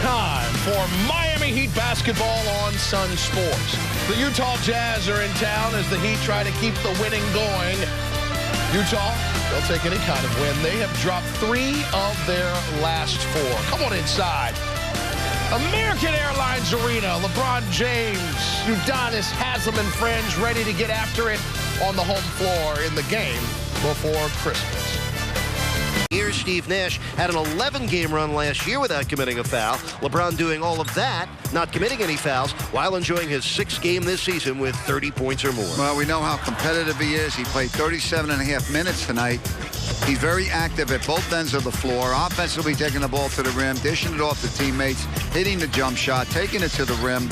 time for Miami Heat basketball on Sunsports. The Utah Jazz are in town as the Heat try to keep the winning going. Utah, they'll take any kind of win. They have dropped 3 of their last 4. Come on inside. American Airlines Arena, LeBron James, Udonis Haslem and friends ready to get after it on the home floor in the game before Christmas. Here's Steve Nash had an 11-game run last year without committing a foul. LeBron doing all of that, not committing any fouls, while enjoying his 6th game this season with 30 points or more. Well, we know how competitive he is. He played 37.5 minutes tonight. He's very active at both ends of the floor, offensively taking the ball to the rim, dishing it off to teammates, hitting the jump shot, taking it to the rim.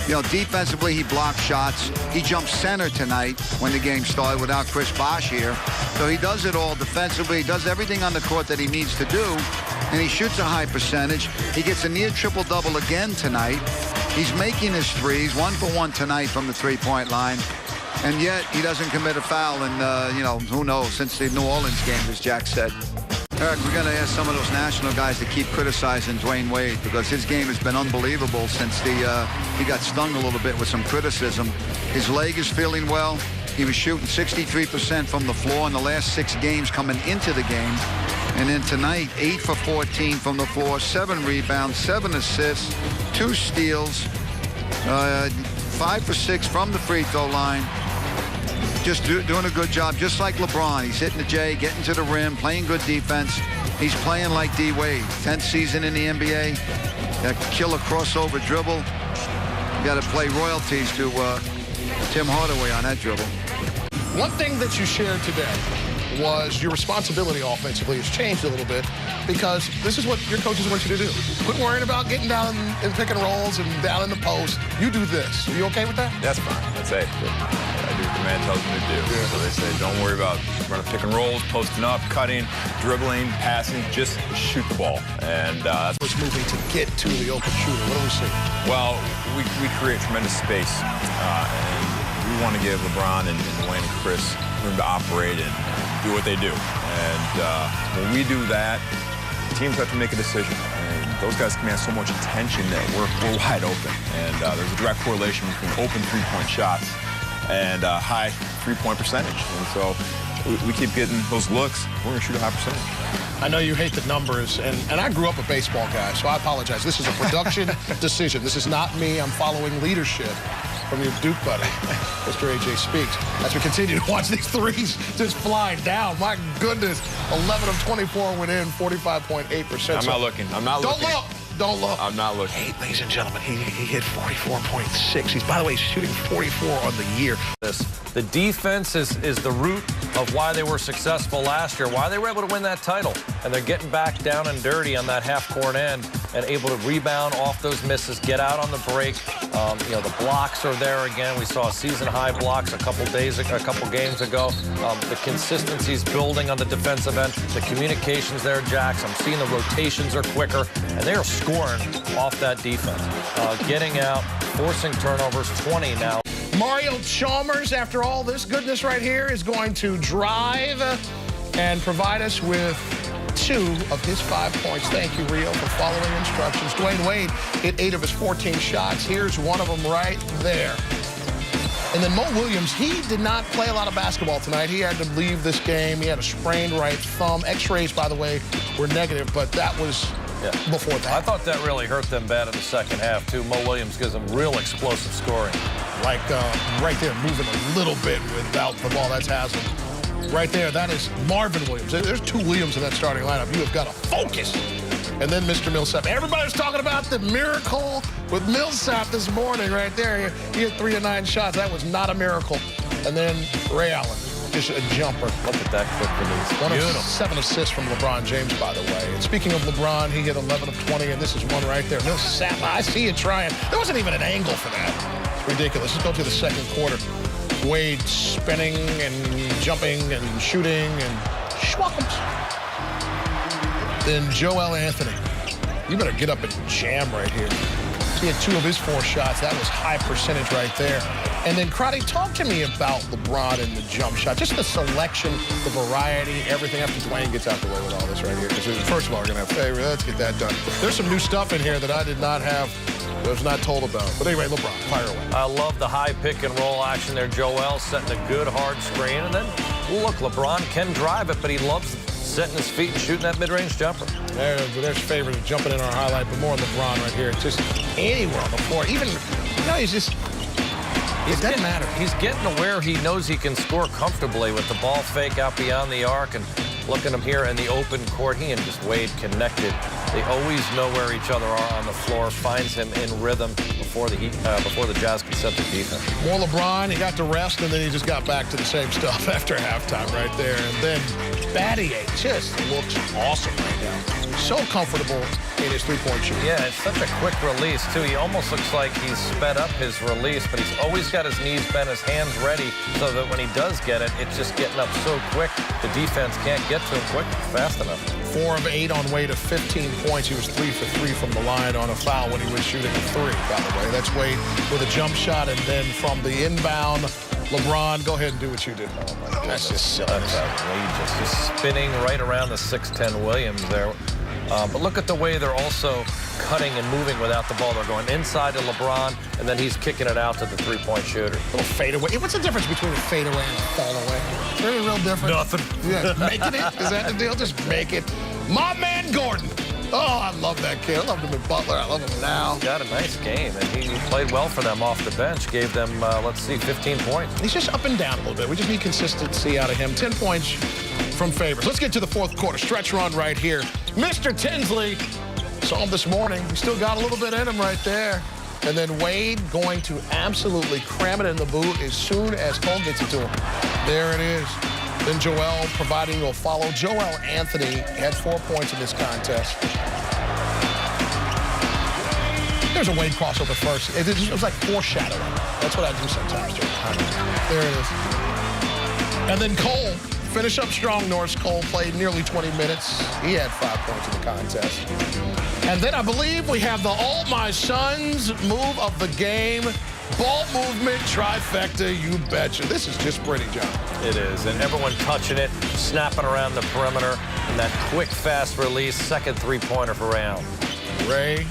You know, defensively, he blocked shots. He jumped center tonight when the game started without Chris Bosh here. So he does it all defensively. He does everything on the court that he needs to do, and he shoots a high percentage. He gets a near triple-double again tonight. He's making his threes, 1 for 1 tonight from the three-point line. And yet, he doesn't commit a foul, and, you know, who knows, since the New Orleans game, as Jack said. Eric, we're going to ask some of those national guys to keep criticizing Dwayne Wade because his game has been unbelievable since he got stung a little bit with some criticism. His leg is feeling well. He was shooting 63% from the floor in the last 6 games coming into the game. And then tonight, 8 for 14 from the floor, 7 rebounds, 7 assists, 2 steals, 5 for 6 from the free throw line. Just doing a good job, just like LeBron. He's hitting the J, getting to the rim, playing good defense. He's playing like D. Wade. 10th season in the NBA. That killer crossover dribble. You got to play royalties to Tim Hardaway on that dribble. One thing that you shared today was your responsibility offensively has changed a little bit because this is what your coaches want you to do. Quit worrying about getting down and pick and rolls and down in the post. You do this. Are you okay with that? That's fine. That's it. I do what the man tells me to do. Yeah. So they say, don't worry about running pick and rolls, posting up, cutting, dribbling, passing. Just shoot the ball. And that's what's moving to get to the open shooter. What do we see? Well, we create tremendous space. And we want to give LeBron and Dwayne and Chris room to operate and do what they do. And when we do that, teams have to make a decision. And those guys command so much attention that we're wide open. And there's a direct correlation between open three-point shots and high three-point percentage. And so we keep getting those looks. We're going to shoot a high percentage. I know you hate the numbers, and I grew up a baseball guy, so I apologize. This is a production decision. This is not me. I'm following leadership from your Duke buddy, Mr. A.J. Speaks. As we continue to watch these threes just fly down. My goodness, 11 of 24 went in, 45.8%. I'm not looking. I'm not looking. Don't look. Don't look. I'm not looking. Hey, ladies and gentlemen, he hit 44.6. He's, by the way, shooting 44 on the year. The defense is the root of why they were successful last year, why they were able to win that title. And they're getting back down and dirty on that half-court end and able to rebound off those misses, get out on the break. You know, the blocks are there again. We saw season-high blocks a couple games ago. The consistency's building on the defensive end. The communication's there, Jax. I'm seeing the rotations are quicker, and they are scoring off that defense. Getting out, forcing turnovers, 20 now. Mario Chalmers, after all this goodness right here, is going to drive and provide us with 2 of his 5 points. Thank you, Rio, for following instructions. Dwayne Wade hit 8 of his 14 shots. Here's one of them right there. And then Mo Williams, he did not play a lot of basketball tonight. He had to leave this game. He had a sprained right thumb. X-rays, by the way, were negative, but that was before that. I thought that really hurt them bad in the second half, too. Mo Williams gives them real explosive scoring. Like right there, moving a little bit without the ball. That's Haslem. Right there, that is Marvin Williams. There's 2 Williams in that starting lineup. You have got to focus. And then Mr. Millsap. Everybody's talking about the miracle with Millsap this morning right there. He hit 3 of 9 shots. That was not a miracle. And then Ray Allen, just a jumper. Look at that quick release. 1 of 7 assists from LeBron James, by the way. And speaking of LeBron, he hit 11 of 20, and this is one right there. Millsap, I see you trying. There wasn't even an angle for that. It's ridiculous. Let's go to the second quarter. Wade spinning and jumping and shooting and schwackums. Then Joel Anthony. You better get up and jam right here. He had 2 of his 4 shots. That was high percentage right there. And then, Crotty, talk to me about LeBron and the jump shot. Just the selection, the variety, everything after Dwayne gets out the way with all this right here. Because first of all, we're going to have favor. Let's get that done. There's some new stuff in here that I did not have, that I was not told about. But anyway, LeBron, fire away. I love the high pick and roll action there. Joel setting a good hard screen. And then, look, LeBron can drive it, but he loves setting his feet and shooting that mid-range jumper. There's favors jumping in our highlight, but more on LeBron right here. It's just anywhere on the floor. Even, he's just... It doesn't matter. He's getting to where he knows he can score comfortably with the ball fake out beyond the arc, and look at him here in the open court. He and just Wade connected. They always know where each other are on the floor. Finds him in rhythm before the Jazz can set the defense. More LeBron. He got to rest, and then he just got back to the same stuff after halftime right there. And then Battier just looks awesome right now. So comfortable in his three-point shooting. Yeah, it's such a quick release, too. He almost looks like he's sped up his release, but he's always got his knees bent, his hands ready, so that when he does get it, it's just getting up so quick, the defense can't get to him fast enough. 4 of 8 on Wade to 15 points. He was 3 for 3 from the line on a foul when he was shooting a 3, by the way. That's Wade with a jump shot, and then from the inbound, LeBron, go ahead and do what you did. Oh, my God. That's just silly. That's outrageous. Just spinning right around the 6'10 Williams there. But look at the way they're also cutting and moving without the ball. They're going inside to LeBron, and then he's kicking it out to the three-point shooter. A little fadeaway. What's the difference between a fadeaway and a fall away? Is there any real difference? Nothing. Yeah, making it? Is that the deal? Just make it. My man Gordon. Oh, I love that kid. I loved him in Butler. I love him now. Got a nice game, and he played well for them off the bench. Gave them, 15 points. He's just up and down a little bit. We just need consistency out of him. 10 points from Favors. Let's get to the fourth quarter. Stretch run right here. Mr. Tinsley, saw him this morning. He still got a little bit in him right there. And then Wade going to absolutely cram it in the boot as soon as Cole gets it to him. There it is. Then Joel providing a follow. Joel Anthony had 4 points in this contest. There's a Wade crossover first. It was like foreshadowing. That's what I do sometimes during the highlights. There it is. And then Cole, finish up strong. Norris Cole played nearly 20 minutes. He had 5 points in the contest. And then I believe we have the All My Sons move of the game. Ball movement, trifecta, you betcha. This is just pretty, John. It is, and everyone touching it, snapping around the perimeter, and that quick, fast release, second three-pointer for Ray Allen. Ray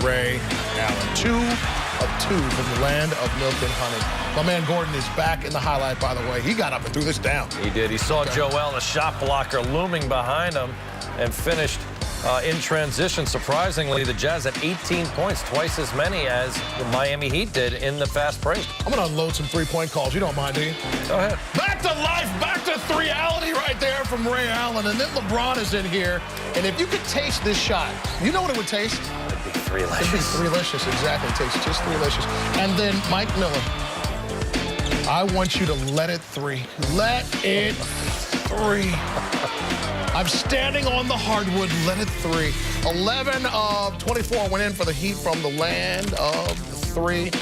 Allen. 2 of 2 from the land of milk and honey. My man Gordon is back in the highlight, by the way. He got up and threw this down. He did. He saw Joel, the shot blocker, looming behind him, and finished in transition. Surprisingly, the Jazz had 18 points, twice as many as the Miami Heat did in the fast break. I'm going to unload some three-point calls. You don't mind, do you? Go ahead. Back to life, back to reality right there from Ray Allen. And then LeBron is in here. And if you could taste this shot, you know what it would taste? It'd be three-licious. It'd be three-licious, exactly. It tastes just three-licious. And then Mike Miller, I want you to let it three. Let it three. I'm standing on the hardwood, let it three. 11 of 24 went in for the Heat from the land of three.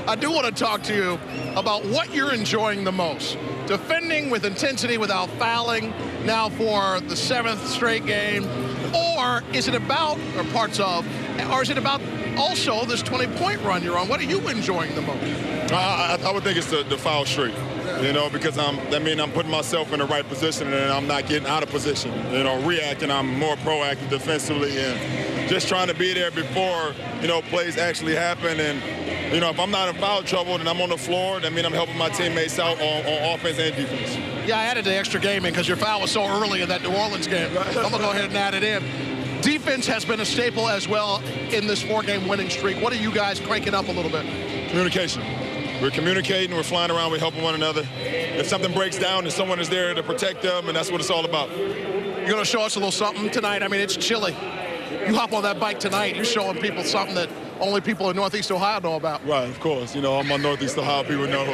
I do want to talk to you about what you're enjoying the most. Defending with intensity without fouling now for the 7th straight game. Or is it about, or parts of, or is it about also this 20-point run you're on? What are you enjoying the most? I would think it's the foul streak. Because that means I'm putting myself in the right position and I'm not getting out of position. Reacting, I'm more proactive defensively and just trying to be there before, plays actually happen. And, if I'm not in foul trouble and I'm on the floor, that means I'm helping my teammates out on offense and defense. Yeah, I added the extra game in because your foul was so early in that New Orleans game. I'm going to go ahead and add it in. Defense has been a staple as well in this 4-game winning streak. What are you guys cranking up a little bit? Communication. We're communicating, we're flying around, we're helping one another. If something breaks down, there's someone is there to protect them, and that's what it's all about. You're going to show us a little something tonight? I mean, it's chilly. You hop on that bike tonight, you're showing people something that only people in Northeast Ohio know about. Right, of course. All my Northeast Ohio people know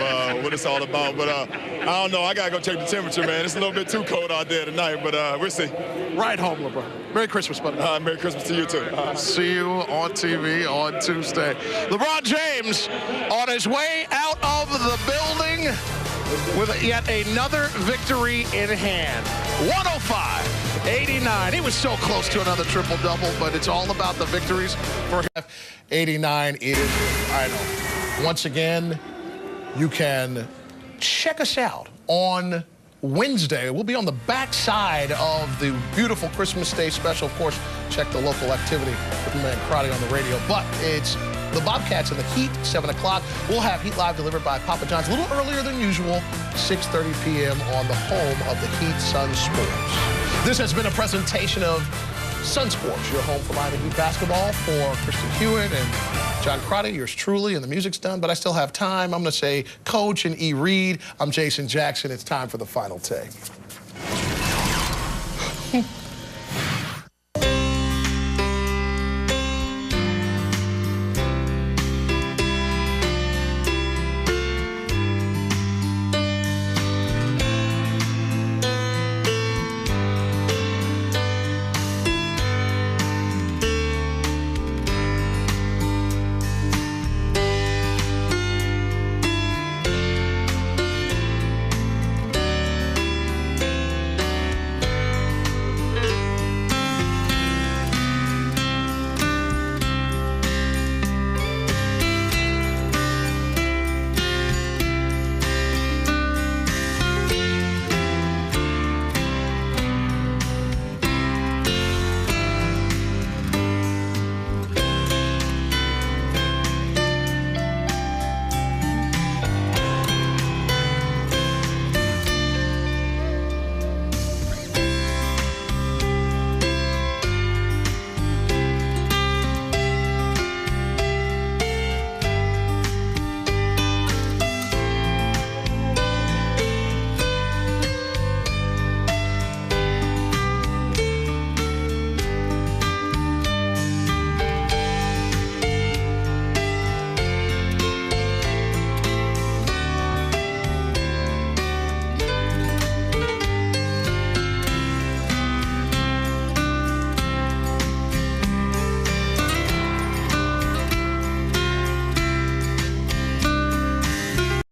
what it's all about. But I don't know. I got to go check the temperature, man. It's a little bit too cold out there tonight, but we'll see. Right home, LeBron. Merry Christmas, buddy. Merry Christmas to you, too. See you on TV on Tuesday. LeBron James on his way out of the building with yet another victory in hand. 105 89. He was so close to another triple-double, but it's all about the victories for him. 89 is, I know. Once again, you can check us out on Wednesday. We'll be on the backside of the beautiful Christmas Day special. Of course, check the local activity with my man Crotty on the radio. But it's the Bobcats and the Heat, 7 o'clock. We'll have Heat Live delivered by Papa John's a little earlier than usual, 6:30 p.m. on the home of the Heat, Sunsports. This has been a presentation of Sunsports, your home for Miami Heat basketball. For Kristen Hewitt and John Crotty, yours truly, and the music's done, but I still have time. I'm going to say Coach and E. Reed. I'm Jason Jackson. It's time for the final take.